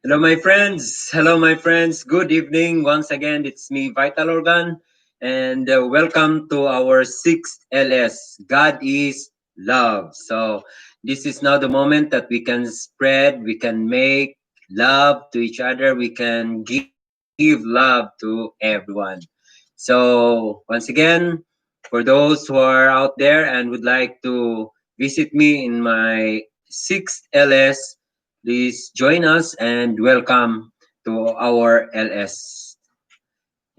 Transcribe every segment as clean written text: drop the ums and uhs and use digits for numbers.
Hello, my friends. Hello, my friends. Good evening. Once again, it's me, Vital Organ, and welcome to our sixth LS. God is love. So, this is now the moment that we can spread, we can make love to each other, we can give love to everyone. So, once again, for those who are out there and would like to visit me in my sixth LS, please join us and welcome to our LS.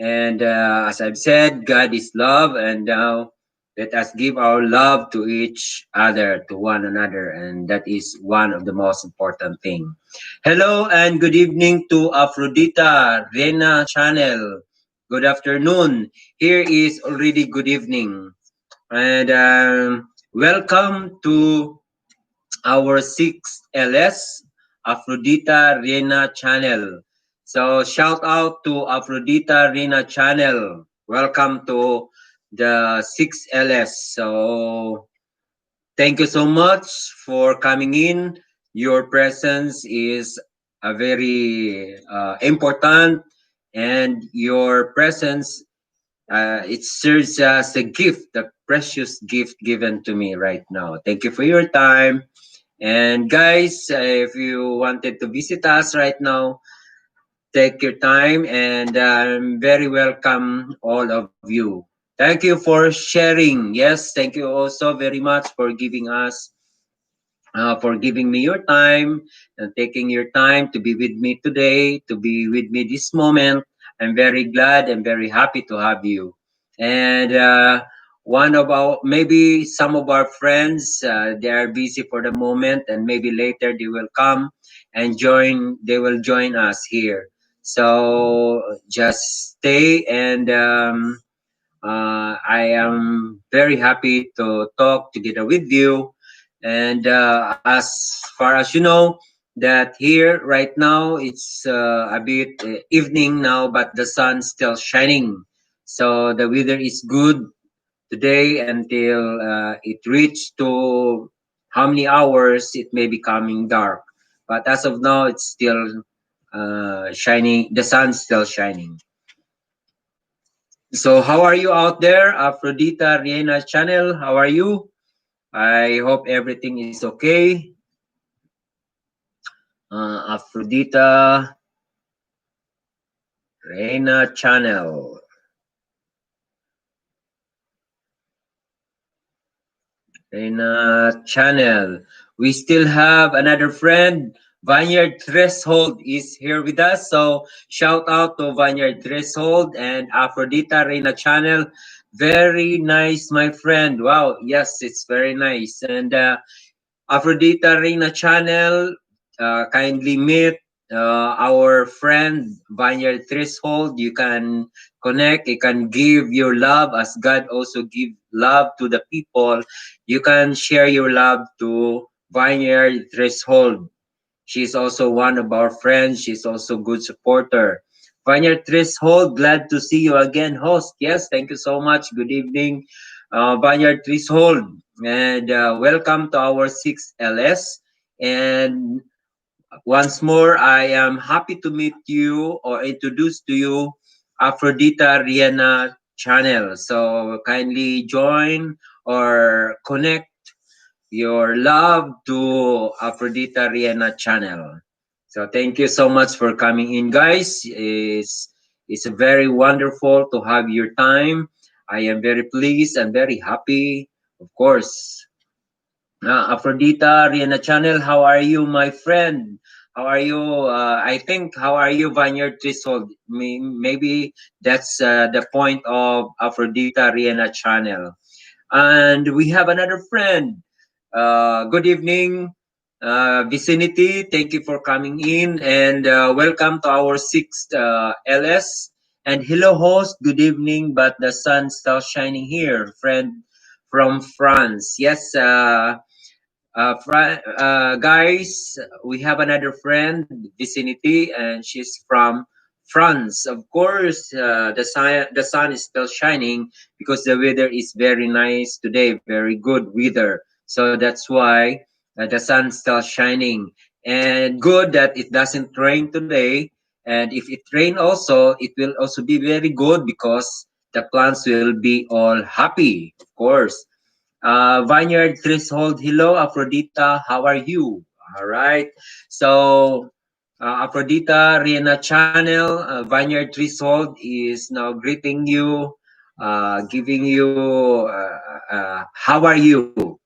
And as I've said, God is love, and now let us give our love to each other, to one another, and that is one of the most important thing. Hello and good evening to Aphrodita Rena Channel. Good afternoon. Here is already good evening, and welcome to our sixth LS, Aphrodita Rena channel. So shout out to Aphrodita Rena channel. Welcome to the sixth LS. So thank you so much for coming in. Your presence is a very important, and your presence it serves as a gift, a precious gift given to me right now. Thank you for your time. And guys, if you wanted to visit us right now, take your time and very welcome all of you. Thank you for sharing. Yes, thank you also very much for giving us, for giving me your time and taking your time to be with me today, to be with me this moment. I'm very glad and very happy to have you. And one of our, maybe some of our friends, they are busy for the moment, and maybe later they will come and join. They will join us here. So just stay, and I am very happy to talk together with you. And as far as you know, that here right now it's a bit evening now, but the sun's still shining. So the weather is good today until it reached to how many hours it may be coming dark. But as of now, it's still shining. The sun's still shining. So how are you out there, Aphrodita Riena channel? How are you? I hope everything is okay. Aphrodita Reina channel. Reina channel. We still have another friend. Vineyard Threshold is here with us. So shout out to Vineyard Threshold and Aphrodita Reina channel. Very nice, my friend. Wow. Yes, it's very nice. And Aphrodita Reina channel, kindly meet our friend Vineyard Threshold. You can connect, you can give your love as God also give love to the people. You can share your love to Vineyard Threshold. She's also one of our friends. She's also good supporter. Vineyard Threshold, glad to see you again, host. Yes, thank you so much. Good evening, Vineyard Threshold, and welcome to our sixth LS. And once more, I am happy to meet you or introduce to you Aphrodita Rihanna channel. So kindly join or connect your love to Aphrodita Rihanna channel. So thank you so much for coming in, guys. It's very wonderful to have your time. I am very pleased and very happy, of course. Aphrodita Rihanna channel, how are you, my friend? How are you? I think, how are you, Vineyard Threshold? Maybe that's the point of Aphrodita Rihanna channel. And we have another friend. Good evening, vicinity. Thank you for coming in, and welcome to our sixth LS. And hello, host. Good evening, but the sun's still shining here, friend from France. Yes, guys, we have another friend, vicinity, and she's from France. Of course, the sun is still shining because the weather is very nice today, very good weather. So that's why the sun's still shining. And good that it doesn't rain today. And if it rain also, it will also be very good because the plants will be all happy, of course. Vineyard Threshold, hello, Aphrodita, how are you? All right. So, Aphrodita, Rihanna Channel, Vineyard Threshold is now greeting you, giving you, how are you?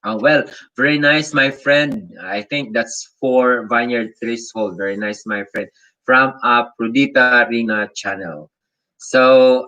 Well, very nice, my friend. I think that's for Vineyard Threshold. Very nice, my friend. From Aphrodita Rina channel. So,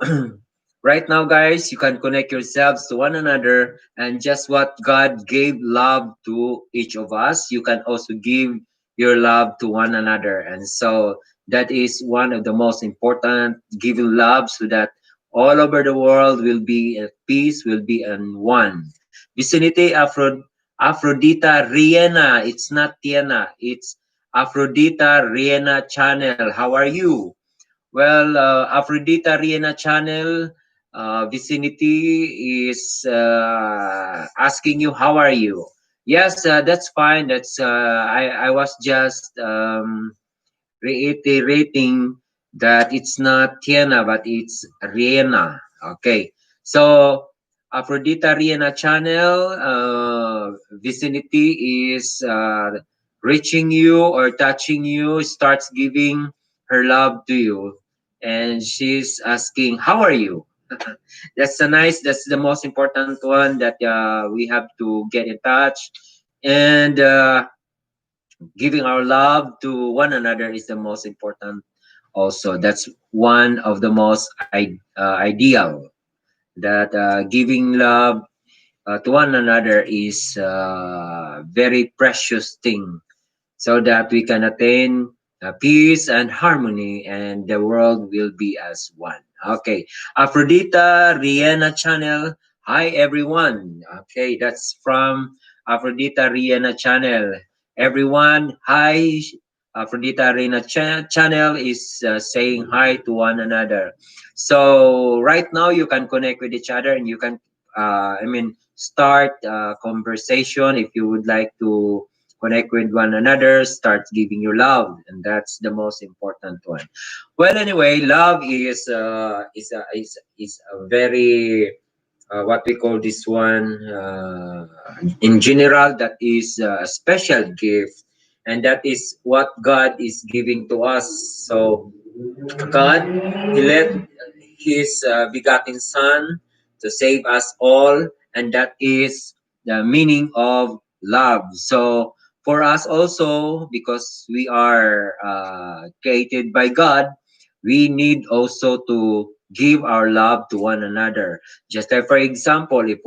right now, guys, you can connect yourselves to one another, and just what God gave love to each of us, you can also give your love to one another. And so, that is one of the most important, giving love so that all over the world will be at peace, will be in one. Vicinity Aphrodita Riena. It's not Tiana. It's Aphrodita Riena channel. How are you? Well, Aphrodita Riena channel vicinity is asking you how are you. Yes, that's fine. That's I was just reiterating that it's not Tiana but it's Riena. Okay, so Aphrodita Riena channel vicinity is reaching you or touching you, starts giving her love to you, and she's asking, "How are you?" That's a nice. That's the most important one that we have to get in touch, and giving our love to one another is the most important. Also, that's one of the most ideal. That giving love to one another is very precious thing so that we can attain peace and harmony and the world will be as one. Okay, Aphrodita Rihanna channel. Hi everyone. Okay, that's from Aphrodita Rihanna channel. Everyone, hi. Aphrodita Rihanna channel is saying hi to one another. So right now you can connect with each other and you can, start conversation if you would like to connect with one another, start giving you love, and that's the most important one. Well, anyway, love is a very what we call this one in general, that is a special gift, and that is what God is giving to us. So God, He let His begotten Son to save us all, and that is the meaning of love. So for us also, because we are created by God, we need also to give our love to one another. Just like for example, if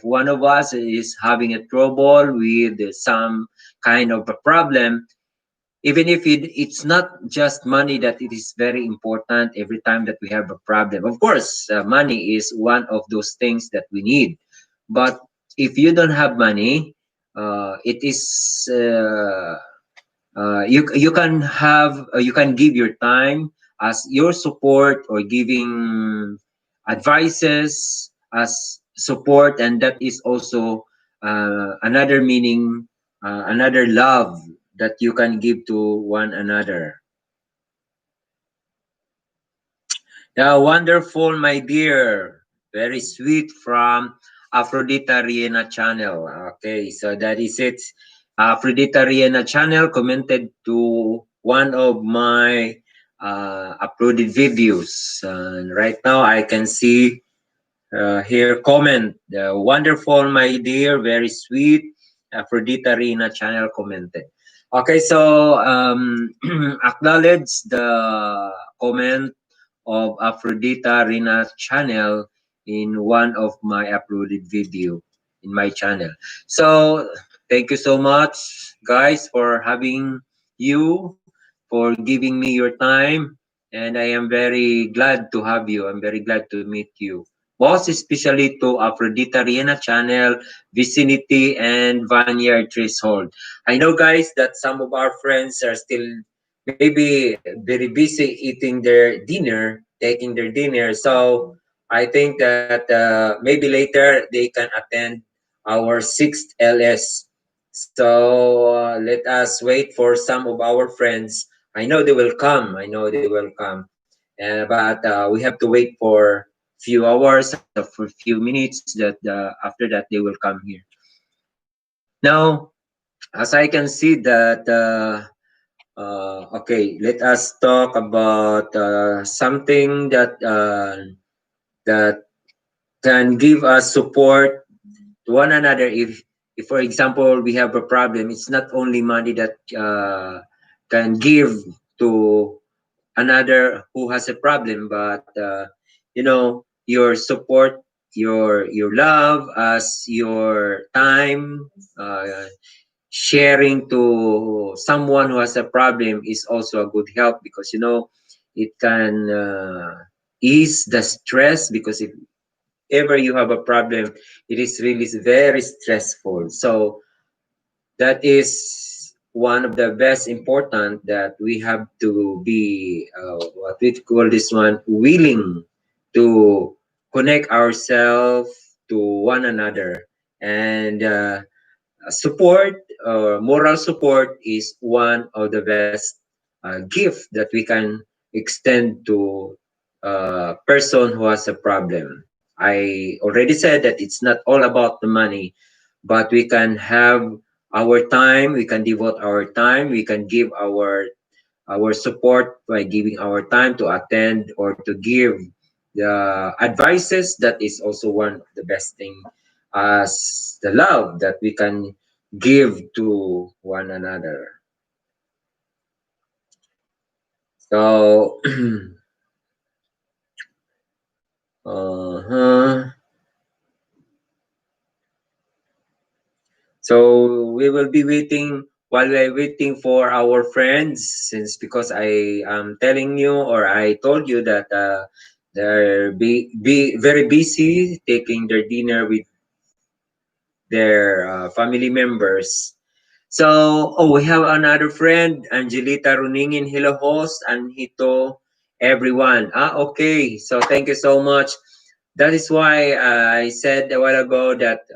one of us is having a trouble with some kind of a problem, even if it's not just money that it is very important every time that we have a problem. Of course, money is one of those things that we need. But if you don't have money, it is you can have you can give your time as your support or giving advices as support, and that is also another meaning, another love that you can give to one another. Yeah, wonderful, my dear. Very sweet from Aphrodita Riena channel. Okay, so that is it. Aphrodita Riena channel commented to one of my uploaded videos. And right now I can see here comment. Wonderful, my dear. Very sweet. Aphrodita Riena channel commented. Okay, so acknowledge the comment of Aphrodita Rina channel in one of my uploaded video in my channel. So thank you so much, guys, for having you, for giving me your time, and I am very glad to have you. I'm very glad to meet you. Most especially to Aphrodita Riena channel, Vicinity, and Vineyard Threshold. I know, guys, that some of our friends are still maybe very busy eating their dinner, taking their dinner. So I think that maybe later they can attend our sixth LS. So let us wait for some of our friends. I know they will come. I know they will come. But we have to wait for few hours, for few minutes. That after that they will come here. Now, as I can see that. Okay, let us talk about something that can give us support to one another. If for example we have a problem, it's not only money that can give to another who has a problem, but your support, your love, as your time, sharing to someone who has a problem is also a good help, because it can ease the stress, because if ever you have a problem, it is really very stressful. So that is one of the best important, that we have to be what we call this one, willing to connect ourselves to one another. And support, moral support, is one of the best gift that we can extend to a person who has a problem. I already said that it's not all about the money, but we can have our time, we can devote our time, we can give our support by giving our time to attend or to give the advices. That is also one of the best thing, as the love that we can give to one another. So uh-huh. So we will be waiting, while we're waiting for our friends, since because I am telling you, or I told you that they're be very busy taking their dinner with their family members. So, oh, we have another friend, Angelita Runingin. Hello, host, and Hito, everyone. Okay. So, thank you so much. That is why I said a while ago that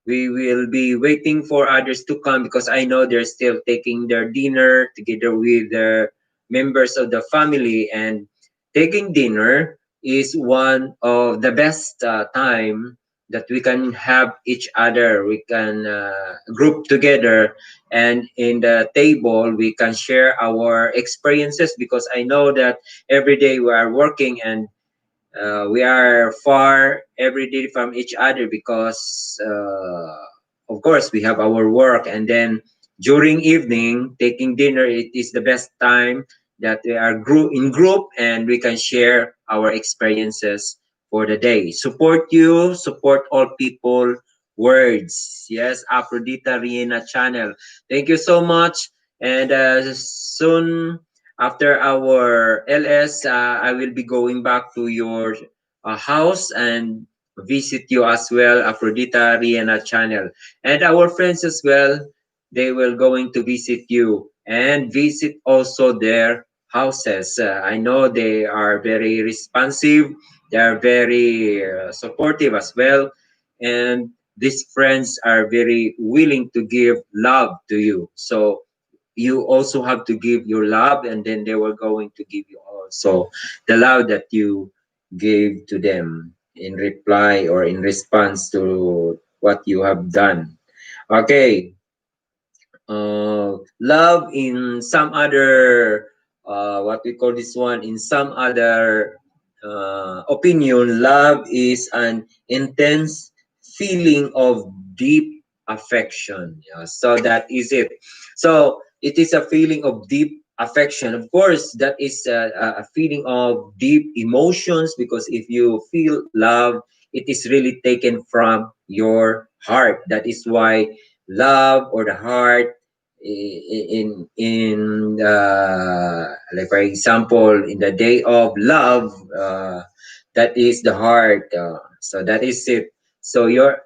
we will be waiting for others to come, because I know they're still taking their dinner together with their members of the family. And taking dinner is one of the best time that we can have each other. We can group together, and in the table we can share our experiences, because I know that every day we are working, and we are far every day from each other, because of course we have our work. And then during evening taking dinner, it is the best time that we are group, and we can share our experiences for the day. Support you, support all people, words. Yes, Aphrodita Riena channel, thank you so much. And soon after our LS, I will be going back to your house and visit you as well, Aphrodita Riena channel. And our friends as well, they will going to visit you and visit also their houses. I know they are very responsive, they are very supportive as well. And these friends are very willing to give love to you. So you also have to give your love, and then they were going to give you also the love that you gave to them in reply or in response to what you have done. Okay. Love, in some other what we call this one, in some other opinion, love is an intense feeling of deep affection. Yeah, so that is it. So it is a feeling of deep affection. Of course, that is a feeling of deep emotions, because if you feel love, it is really taken from your heart. That is why love, or the heart, in like for example, in the day of love, that is the heart. So that is it. So your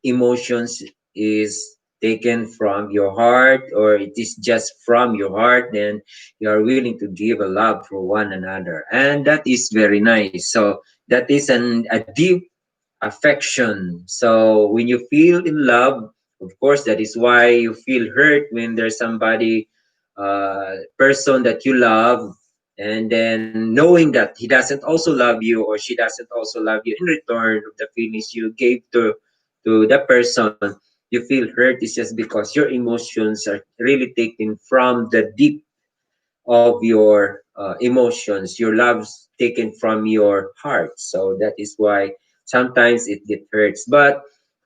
emotions is taken from your heart, or it is just from your heart, then you are willing to give a love for one another, and that is very nice. So that is a deep affection. So when you feel in love, Of course, that is why you feel hurt when there's somebody, person that you love, and then knowing that he doesn't also love you or she doesn't also love you in return of the feelings you gave to the person, you feel hurt. Is just because your emotions are really taken from the deep of your emotions, your love's taken from your heart. So that is why sometimes it get hurts. But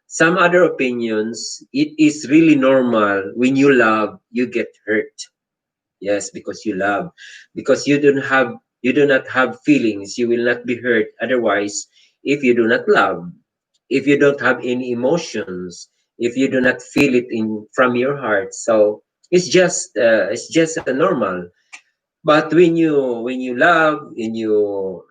some other opinions, it is really normal when you love, you get hurt. Yes, because you love, because you do not have feelings, you will not be hurt. Otherwise, if you do not love, if you don't have any emotions, if you do not feel it in from your heart, so it's just a normal. But when you love, when you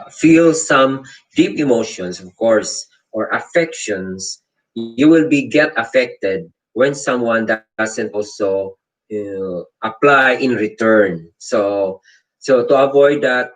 feel some deep emotions, of course, or affections, you will be get affected when someone doesn't also apply in return. So to avoid that,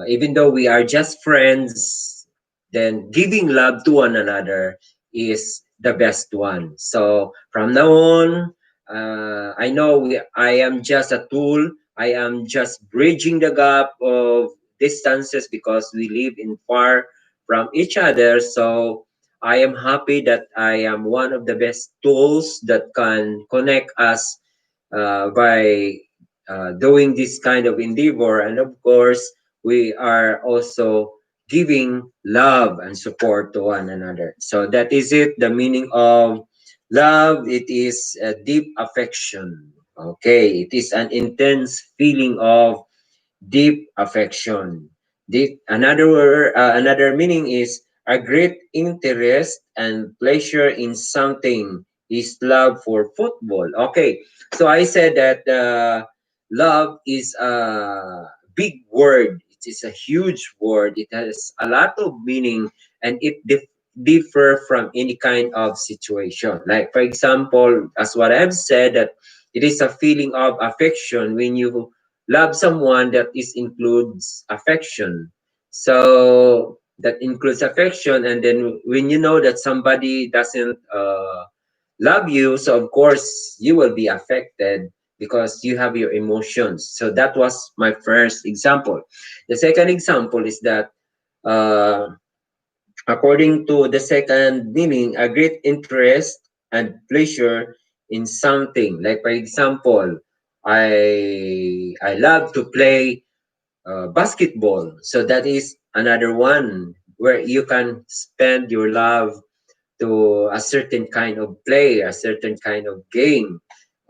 even though we are just friends, then giving love to one another is the best one. So from now on, I know I am just a tool. I am just bridging the gap of distances because we live in far from each other. So I am happy that I am one of the best tools that can connect us by doing this kind of endeavor. And of course, we are also giving love and support to one another. So that is it. The meaning of love, it is a deep affection. Okay, it is an intense feeling of deep affection. Another meaning is a great interest and pleasure in something is love for football. Okay, so I said that love is a big word. It is a huge word. It has a lot of meaning, and it differ from any kind of situation. Like for example, as what I've said, that it is a feeling of affection when you love someone, that is includes affection. So that includes affection, and then when you know that somebody doesn't love you, so of course you will be affected because you have your emotions. So that was my first example. The second example is that uh, according to the second meaning, a great interest and pleasure in something. Like for example, I love to play basketball. So that is another one where you can spend your love to a certain kind of play, a certain kind of game.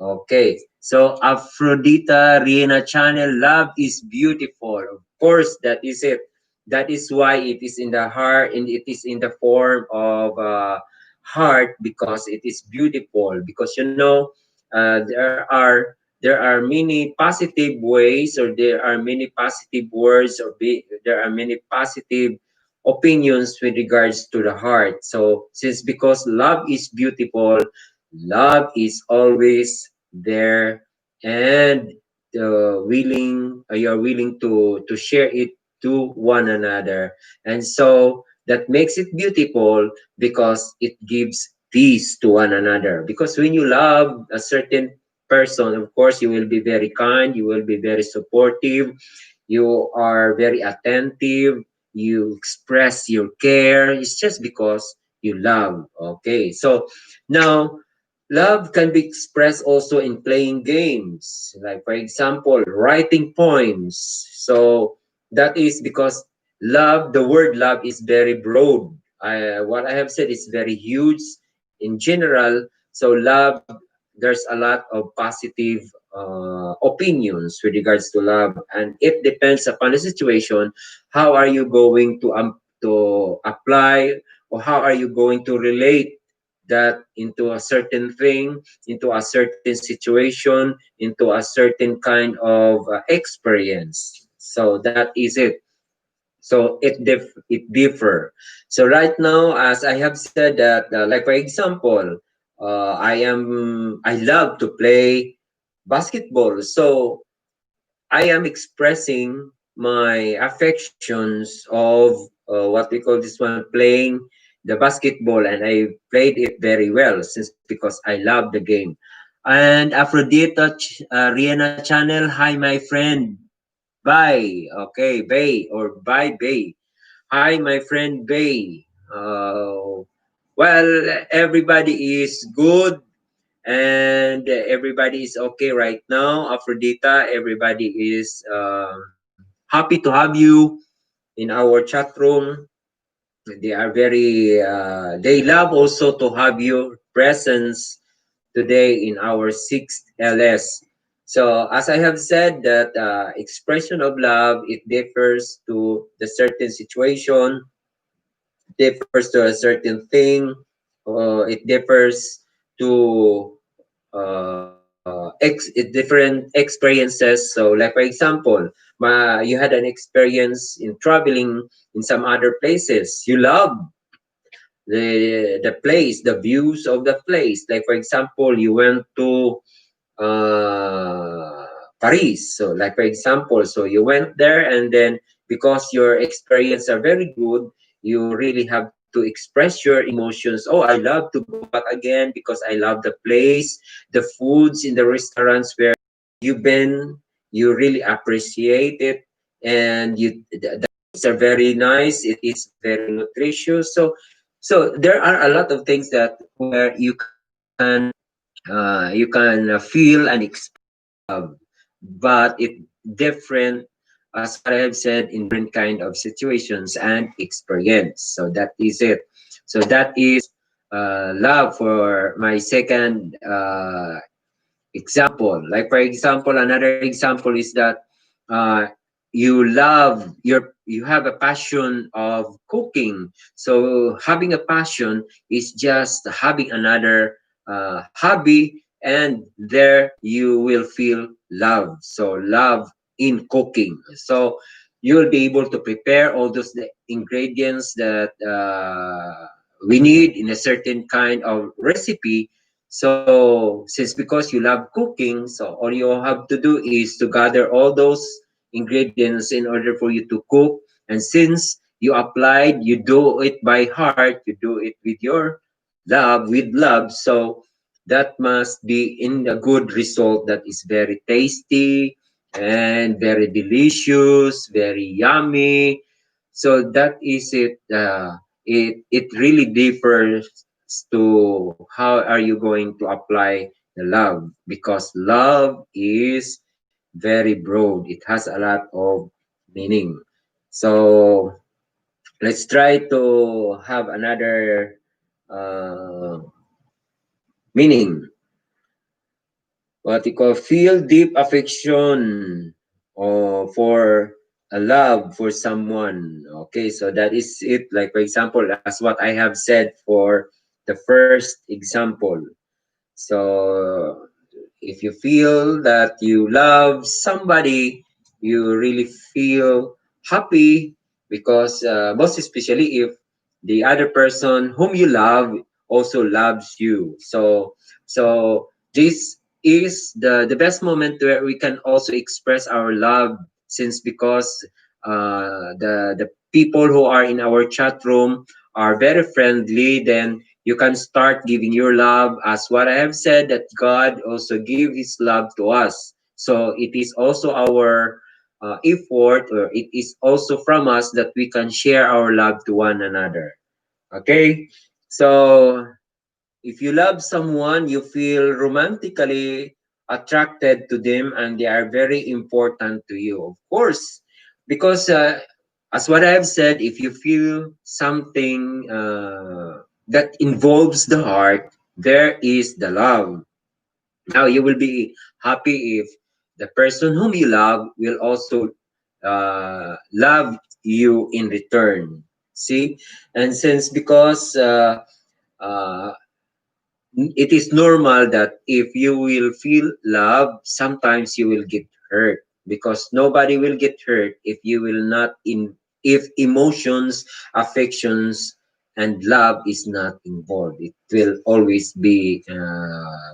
Okay. So Aphrodita Riena channel, love is beautiful. Of course, that is it. That is why it is in the heart and it is in the form of heart, because it is beautiful. Because you know, there are many positive ways, or there are many positive words, there are many positive opinions with regards to the heart. So since because love is beautiful, love is always there, and you're willing to share it to one another, and so that makes it beautiful because it gives peace to one another. Because when you love a certain person, of course, you will be very kind, you will be very supportive, you are very attentive, you express your care. It's just because you love. Okay, so now love can be expressed also in playing games, like for example writing poems. So that is because love, the word love is very broad. What I have said is very huge in general. So love, there's a lot of positive opinions with regards to love, and it depends upon the situation. How are you going to apply, or how are you going to relate that into a certain thing, into a certain situation, into a certain kind of experience? So that is it. So it differ. So right now, as I have said that, like for example, I love to play basketball. So I am expressing my affections of what we call this one, playing the basketball, and I played it very well since because I love the game. And Aphrodita Rihanna channel, hi my friend. Bye. Okay, Bay or bye Bay. Hi my friend Bay. Well, everybody is good and everybody is okay right now. Aphrodita, everybody is happy to have you in our chat room. They are very, they love also to have your presence today in our sixth LS. So as I have said that expression of love, it differs to the certain situation, differs to a certain thing, it differs to different experiences. So like for example, you had an experience in traveling in some other places. You love the place, the views of the place. Like for example, you went to Paris. So like for example, so you went there and then because your experience are very good, you really have to express your emotions. Oh, I love to go back again because I love the place, the foods in the restaurants where you've been, you really appreciate it, and the foods are very nice. It is very nutritious. So there are a lot of things that where you can feel and experience love, but it different as what I have said in different kind of situations and experience. So that is it. So that is love for my second example. Like for example, another example is that uh, you have a passion of cooking. So having a passion is just having another hobby, and there you will feel love. So love in cooking. So you'll be able to prepare all those ingredients that we need in a certain kind of recipe. So since because you love cooking, so all you have to do is to gather all those ingredients in order for you to cook. And since you applied, you do it by heart, you do it with your love, with love. So that must be in a good result that is very tasty and very delicious, very yummy. So that is it. It really differs to how are you going to apply the love, because love is very broad. It has a lot of meaning. So let's try to have another meaning. What you call feel deep affection for a love for someone. Okay, so that is it. Like for example, as what I have said for the first example. So if you feel that you love somebody, you really feel happy because most especially if the other person whom you love also loves you. So this is the best moment where we can also express our love, since because the people who are in our chat room are very friendly. Then you can start giving your love, as what I have said, that God also give his love to us. So it is also our effort, or it is also from us that we can share our love to one another. Okay, so if you love someone, you feel romantically attracted to them and they are very important to you, of course, because as what I have said, if you feel something that involves the heart, there is the love. Now you will be happy if the person whom you love will also love you in return. See, and since because uh, it is normal that if you will feel love, sometimes you will get hurt, because nobody will get hurt if you will not in if emotions, affections, and love is not involved. It will always be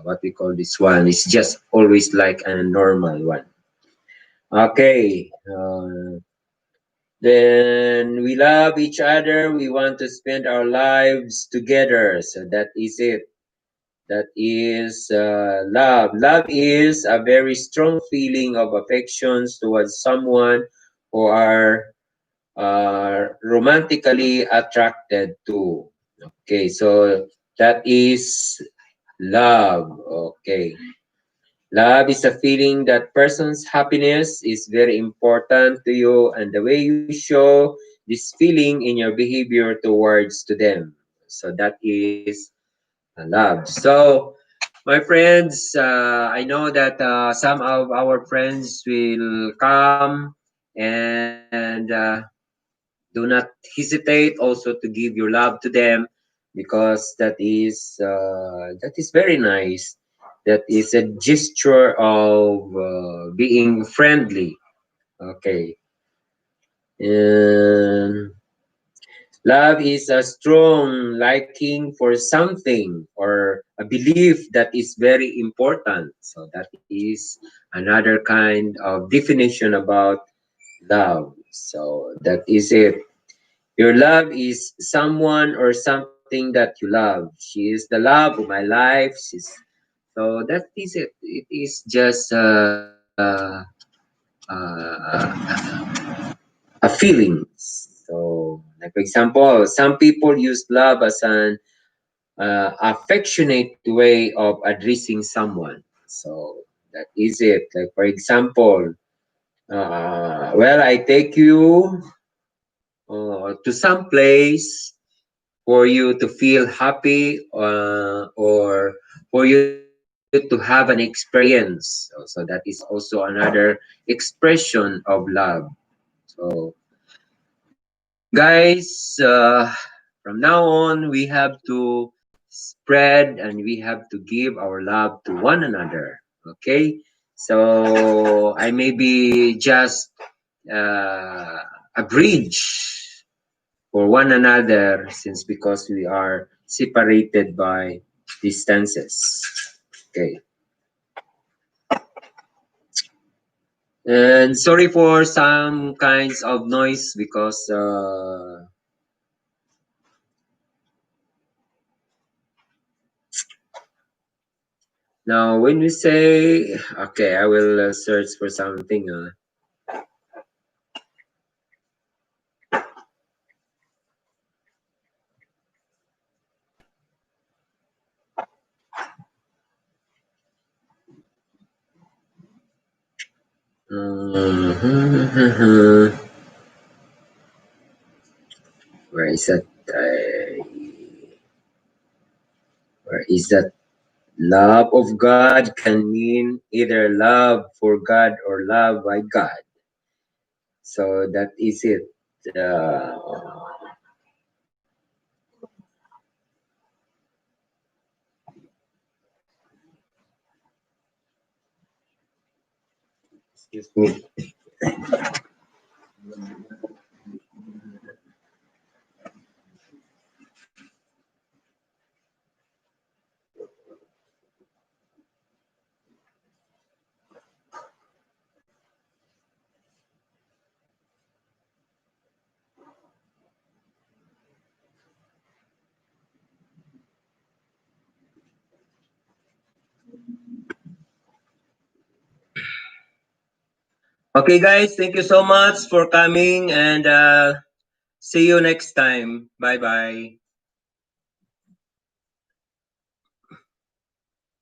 what we call this one. It's just always like a normal one. Okay. Then we love each other. We want to spend our lives together. So that is it. That is love. Love is a very strong feeling of affections towards someone who are romantically attracted to. Okay, so that is love. Okay. Love is a feeling that person's happiness is very important to you, and the way you show this feeling in your behavior towards to them. So that is love. So, my friends, I know that some of our friends will come and do not hesitate also to give your love to them because that is very nice. That is a gesture of being friendly. Okay. And love is a strong liking for something or a belief that is very important. So that is another kind of definition about love. So that is it. Your love is someone or something that you love. She is the love of my life. So that is it. It is just a feelings. So, like for example, some people use love as an affectionate way of addressing someone. So that is it. Like for example, well, I take you to some place for you to feel happy or for you to have an experience. So that is also another expression of love. So, guys, from now on, we have to spread and we have to give our love to one another. Okay? So, I may be just a bridge for one another since because we are separated by distances. Okay. And sorry for some kinds of noise because now when we say okay, I will search for something. Where is that? Where is that? Love of God can mean either love for God or love by God. So that is it. Excuse me. Okay, guys, thank you so much for coming and see you next time. Bye bye.